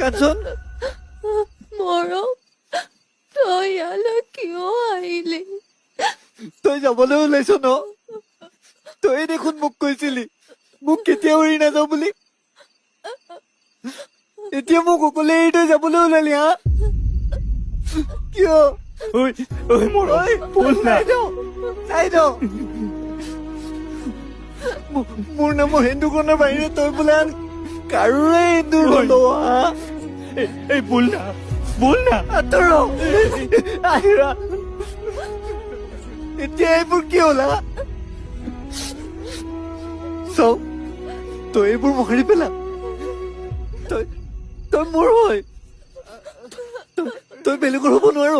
আনচোন মৰম তই ইয়ালৈ কিয় আহিলি? তই যাবলৈ ওলাইছ ন? তই দেখোন মোক কৈছিলি মোক কেতিয়াও এৰি নাযাওঁ বুলি। এতিয়া মোক অকলে এৰি তই যাবলৈ ওলালি হা? কিয়? ঐ মৰম ঐ, বল না। চাই দ মোৰ নামৰ হিন্দুখনৰ বাহিৰে তই বোলে আন কাৰোৰে হিন্দুৰ নলৱ হা? এই বল না আঁতৰ আহিৰা। এতিয়া এইবোৰ কি হ'ল হা? চাও তই এইবোৰ মোহাৰি পেলা। তই মোৰ হয়, তই বেলেগৰ হ'ব নোৱাৰ।